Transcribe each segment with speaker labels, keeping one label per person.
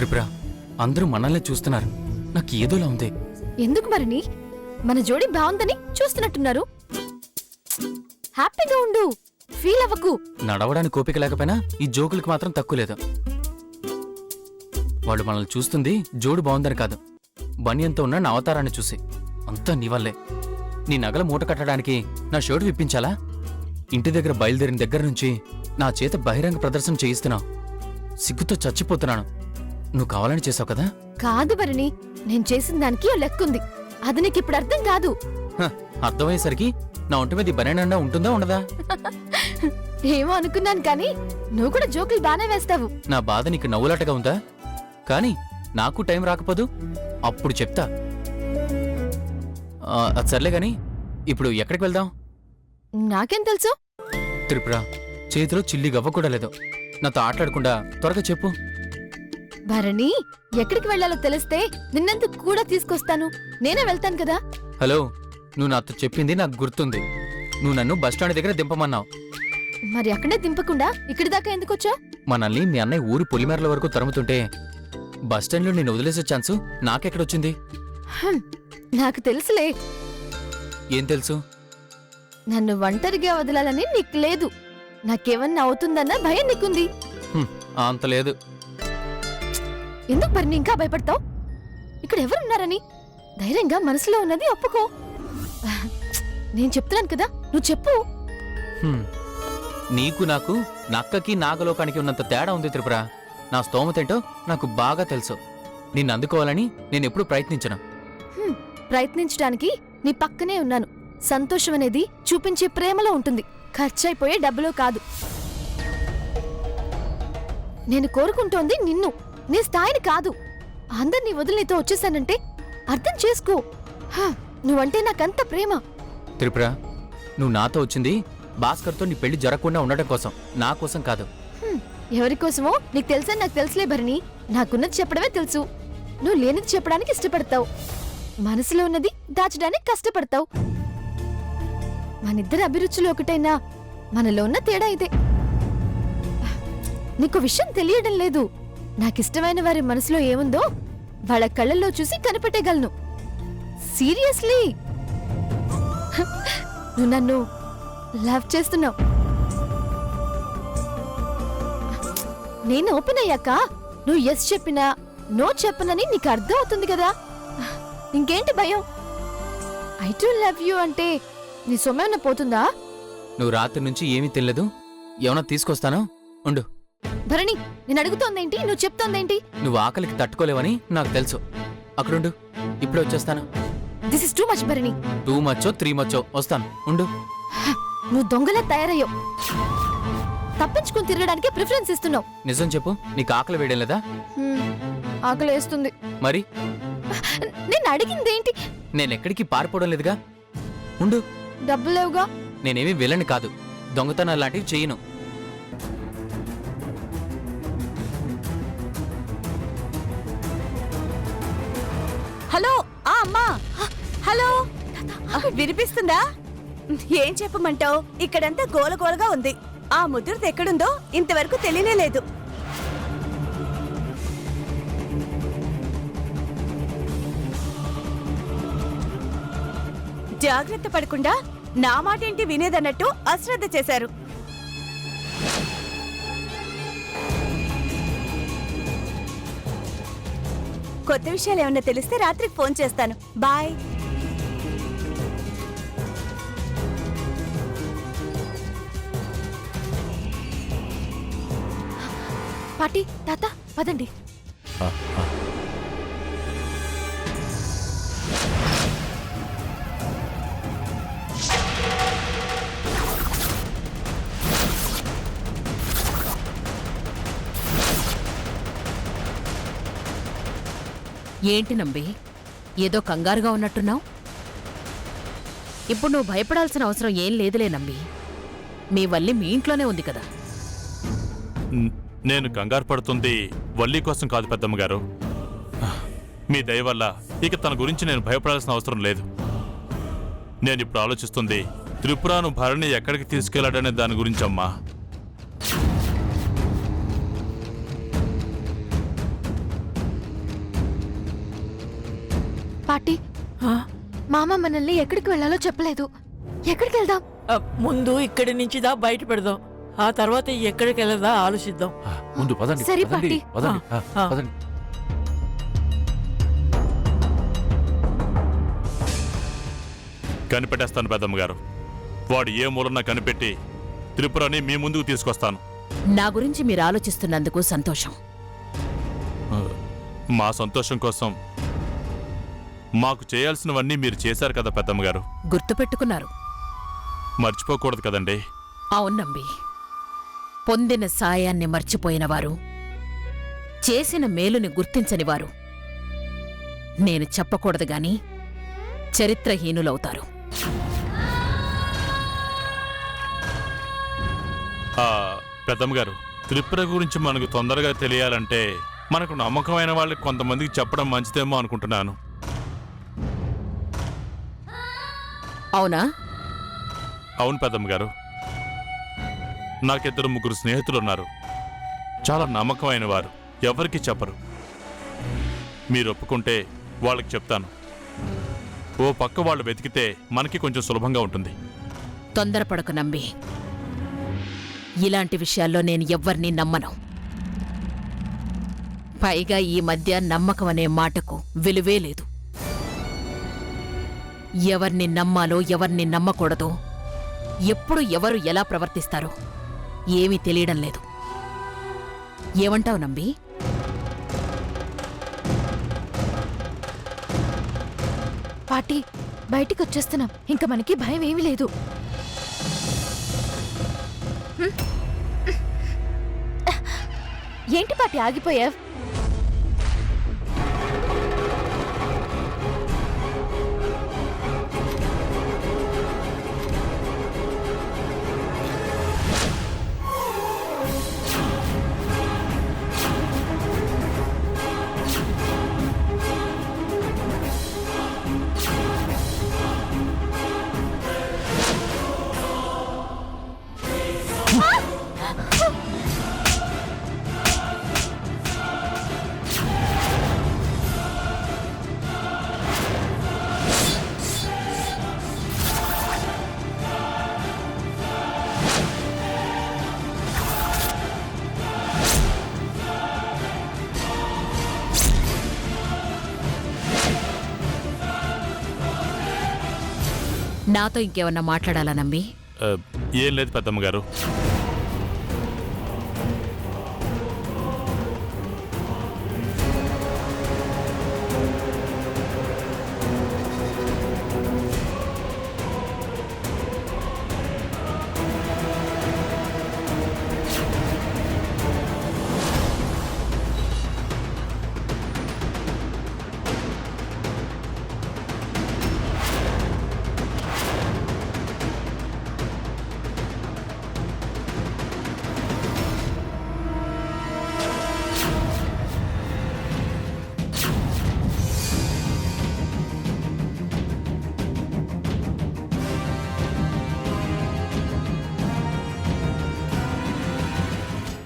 Speaker 1: త్రిపుర, అందరూ మనల్ని చూస్తున్నారు. నాకు ఏదోలా ఉంది.
Speaker 2: ఎందుకు మరిని? మన జోడి బాగుందని చూస్తున్నట్టున్నారు. హ్యాపీగా ఉండు, ఫీల్ అవ్వకు.
Speaker 1: నడవడానికి ఓపిక లేకపోయినా ఈ జోకులకి మాత్రం తక్కువ లేదు. వాళ్ళు మనల్ని చూస్తుంది జోడు బాగుందని కాదు, బనియంతో ఉన్న నా అవతారాన్ని చూసి. అంతా నీ వల్లే. నీ నగల మూట కట్టడానికి నా షర్ట్ విప్పించాలా? ఇంటి దగ్గర బయలుదేరిన దగ్గర నుంచి నా చేత బహిరంగ ప్రదర్శన చేయిస్తున్నావు. సిగ్గుతో చచ్చిపోతున్నాను. నువ్వు కావాలని చేసావు కదా?
Speaker 2: కాదు భరణి, నేను చేసిన దానికి ఓ లెక్కుంది. అది నీకు ఇప్పుడు అర్థం కాదు.
Speaker 1: అర్థమయ్యేసరికి నా ఒంటి మీద బనేనండా ఉంటుందా ఉండదా?
Speaker 2: ఏమో అనుకున్నాను, కానీ నువ్వు కూడా జోకులు బానే వేస్తావు.
Speaker 1: నా బాధ నీకు నవ్వులాటగా ఉందా? కానీ నాకు టైం రాకపోదు, అప్పుడు చెప్తా. అది సర్లే గాని, ఇప్పుడు ఎక్కడికి వెళ్దాం?
Speaker 2: నాకేం తెలుసు?
Speaker 1: త్రిపుర, చేతిలో చిల్లి గవ్వ కూడా లేదు. నాతో ఆటలాడకుండా త్వరగా చెప్పు.
Speaker 2: భరణి, ఎక్కడికి వెళ్లాలో తెలిస్తే నిన్నెందుకు కూడా తీసుకొస్తాను. నేనే వెళ్తాను కదా.
Speaker 1: హలో, నువ్వు నాతో చెప్పింది నాకు గుర్తుంది. నువ్వు నన్ను బస్టాండ్ దగ్గర దింపమన్నావు.
Speaker 2: మరి అక్కడే దింపకుండా ఇక్కడి దాకా ఎందుకొచ్చా?
Speaker 1: మనల్ని మీ అన్నయ్య ఊరు పొలిమేరల వరకు తరుముతుంటే బస్టాండ్లో నేను వదిలేసే ఛాన్సు నాకెక్కడొచ్చింది?
Speaker 2: నాకు తెలుసులే.
Speaker 1: ఏం తెలుసు?
Speaker 2: నన్ను ఒంటరిగా వదలాలని నీకు లేదు. నాకేమన్నా అవుతుందన్న భయం నీకుంది.
Speaker 1: అంత లేదు.
Speaker 2: ఎందుకు భరణి ఇంకా భయపడతావు? ఇక్కడ ఎవరున్నారని ధైర్యంగా మనసులో ఉన్నది ఒప్పుకో. నేను చెప్తున్నాను కదా, నువ్వు చెప్పు.
Speaker 1: నీకు నాకు నక్కకి నాగలోకానికి ఉన్నంత తేడా ఉంది త్రిపుర. నా స్తోమతేంటో నాకు బాగా తెలుసు. నిన్ను అందుకోవాలని నేనెప్పుడూ ప్రయత్నించను.
Speaker 2: ప్రయత్నించడానికి నీ పక్కనే ఉన్నాను. సంతోషం అనేది చూపించే ప్రేమలో ఉంటుంది, ఖర్చయిపోయే డబ్బులో కాదు. నేను కోరుకుంటోంది నిన్ను, నీ స్థాయిని కాదు. అందరినీ వదిలి నీతో వచ్చేసానంటే అర్థం చేసుకో. నువ్వంటే నాకంత ప్రేమ.
Speaker 1: త్రిపుర, నువ్వు నాతో వచ్చింది భాస్కర్తో నీ పెళ్లి జరగకుండా ఉండటం కోసం, నా కోసం కాదు.
Speaker 2: ఎవరికోసమో నీకు తెలుసని నాకు తెలుసులే భరణి. నాకున్నది చెప్పడమే తెలుసు. నువ్వు లేనిది చెప్పడానికి ఇష్టపడతావు, మనసులో ఉన్నది దాచడానికి కష్టపడతావు. మనిద్దరి అభిరుచులు ఒకటైనా మనలో ఉన్న తేడా ఇదే. నీకు విషయం తెలియడం లేదు. నాకిష్టమైన వారి మనసులో ఏముందో వాళ్ళ కళ్ళల్లో చూసి కనిపెట్టగలను. సీరియస్లీ, నువ్వు నన్ను లవ్ చేస్తున్నావు. నేను ఓపెన్ అయ్యాక నువ్వు ఎస్ చెప్పినా నో చెప్పనని నీకు అర్థం అవుతుంది కదా. ఇంకేంటి భయం? ఐ టు లవ్ యూ అంటే నీ సొమ్మేమన్నా పోతుందా?
Speaker 1: నువ్వు రాత్రి నుంచి ఏమీ తెలియదు. ఏమన్నా తీసుకొస్తాను, ఉండు.
Speaker 2: భరణి, నేను అడుగుతోందేంటి, నువ్వు చెప్తోందేంటి?
Speaker 1: నువ్వు ఆకలికి తట్టుకోలేవని నాకు తెలుసు. అక్కడుండు, ఇప్పుడే వచ్చేస్తాను.
Speaker 2: This is too much Bharani.
Speaker 1: 2 మచ్చో 3 మచ్చో వస్తాను, ఉండు.
Speaker 2: నువ్వు దొంగలా తయారయ్యావు. తప్పించుకుని తిరగడానికి ప్రిఫరెన్స్ ఇస్తున్నావు.
Speaker 1: నిజం చెప్పు, నీకు ఆకలి వేయడం లేదా?
Speaker 2: ఆకలి వేస్తుంది.
Speaker 1: మరి
Speaker 2: నేను అడిగిందేంటి?
Speaker 1: నేనెక్కడికి పారిపోవడం లేదుగా, ఉండు.
Speaker 2: డబ్బులు లేవుగా.
Speaker 1: నేనేమీ విలని కాదు, దొంగతనం లాంటివి చెయ్యను.
Speaker 3: హలో, అమ్మా. హలో, వినిపిస్తుందా? ఏం చెప్పమంటావు? ఇక్కడంతా గోలగోలగా ఉంది. ఆ ముద్రత ఎక్కడుందో ఇంతవరకు తెలియనే లేదు. జాగ్రత్త పడకుండా నా మాటేంటి వినేదన్నట్టు అశ్రద్ధ చేశారు. కొత్త విషయాలు ఏమన్నా తెలిస్తే రాత్రికి ఫోన్ చేస్తాను. బాయ్.
Speaker 2: పాటి, తాత, పదండి.
Speaker 4: ఏంటి నంబి, ఏదో కంగారుగా ఉన్నట్టున్నావు? ఇప్పుడు నువ్వు భయపడాల్సిన అవసరం ఏం లేదులే నంబి. మీ వల్లి మీ ఇంట్లోనే ఉంది కదా.
Speaker 5: నేను కంగారు పడుతుంది వల్లి కోసం కాదు పెద్దమ్మగారు. మీ దయ వల్ల ఇక తన గురించి నేను భయపడాల్సిన అవసరం లేదు. నేనిప్పుడు ఆలోచిస్తుంది త్రిపురాను భరణి ఎక్కడికి తీసుకెళ్లాడనే దాని గురించమ్మా.
Speaker 2: పార్టీ
Speaker 6: ఆ,
Speaker 2: మామ మనల్ని ఎక్కడికి వెళ్ళాలో చెప్పలేదు. ఎక్కడికి వెళ్దాం?
Speaker 6: ముందు ఇక్కడి నుంచి దా బయట పెడదాం, ఆ తర్వాత ఎక్కడికి వెళ్ళదా ఆలోచిద్దాం.
Speaker 7: ముందు పదండి
Speaker 2: సరే,
Speaker 7: పదండి,
Speaker 2: పార్టీ.
Speaker 7: పదండి
Speaker 6: ఆ.
Speaker 7: పదండి.
Speaker 5: కనిపెట్టేస్తాను పెద్దమ్మ గారు. వాడు ఏ మూలన్నా కనిపెట్టి త్రిపురని మీ ముందుకు తీసుకొస్తాను.
Speaker 4: నా గురించి మీరు ఆలోచిస్తున్నందుకు సంతోషం.
Speaker 5: మా సంతోషం కోసం మాకు చేయాల్సినవన్నీ మీరు చేశారు కదా పెద్దమ్మ గారు.
Speaker 4: గుర్తుపెట్టుకున్నారు.
Speaker 5: మర్చిపోకూడదు కదండి.
Speaker 4: అవునంబి, పొందిన సాయాన్ని మర్చిపోయినవారు, చేసిన మేలుని గుర్తించనివారు నేను చెప్పకూడదు గాని చరిత్రహీనులవుతారు.
Speaker 5: పెద్దమ్మ గారు, త్రిపుర గురించి మనకు తొందరగా తెలియాలంటే మనకు నమ్మకమైన వాళ్ళకి కొంతమందికి చెప్పడం మంచిదేమో అనుకుంటున్నాను.
Speaker 4: అవునా?
Speaker 5: అవును పెద్దమ్మ గారు, నాకిద్దరు ముగ్గురు స్నేహితులున్నారు. చాలా నమ్మకమైన వారు, ఎవరికి చెప్పరు. మీరు ఒప్పుకుంటే వాళ్ళకి చెప్తాను. ఓ పక్క వాళ్ళు వెతికితే మనకి కొంచెం సులభంగా ఉంటుంది.
Speaker 4: తొందరపడకు నంబి, ఇలాంటి విషయాల్లో నేను ఎవ్వరినీ నమ్మను. పైగా ఈ మధ్య నమ్మకం అనే మాటకు విలువే లేదు. ఎవరిని నమ్మాలో ఎవరిని నమ్మకూడదో, ఎప్పుడు ఎవరు ఎలా ప్రవర్తిస్తారో ఏమీ తెలియడం లేదు. ఏమంటావు నంబి?
Speaker 2: పార్టీ, బయటికి వచ్చేస్తున్నాం. ఇంకా మనకి భయం ఏమీ లేదు. ఏంటి పార్టీ ఆగిపోయావ్?
Speaker 4: నాతో ఇంకేమన్నా మాట్లాడాలా నంబి?
Speaker 5: ఏం లేదు పెద్దమ్మ గారు.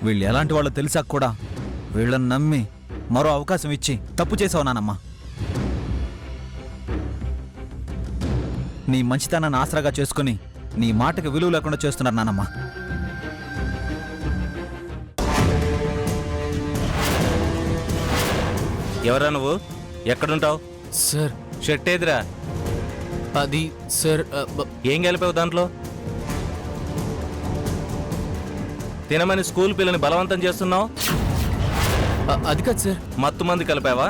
Speaker 8: వీళ్ళు ఎలాంటి వాళ్ళో తెలిసాక కూడా వీళ్ళని నమ్మి మరో అవకాశం ఇచ్చి తప్పు చేసావు నానమ్మా. నీ మంచితనాన్ని ఆసరాగా చేసుకుని నీ మాటకి విలువ లేకుండా చేస్తున్నారు నానమ్మా.
Speaker 9: ఎవరా నువ్వు? ఎక్కడుంటావు?
Speaker 1: సార్,
Speaker 9: షర్ట్ ఏదిరా?
Speaker 1: అది సార్,
Speaker 9: ఏం కలిపావు దాంట్లో? తినమని స్కూల్ పిల్లని బలవంతం చేస్తున్నావు.
Speaker 1: అది కాదు సార్.
Speaker 9: మత్తు మంది కలిపావా?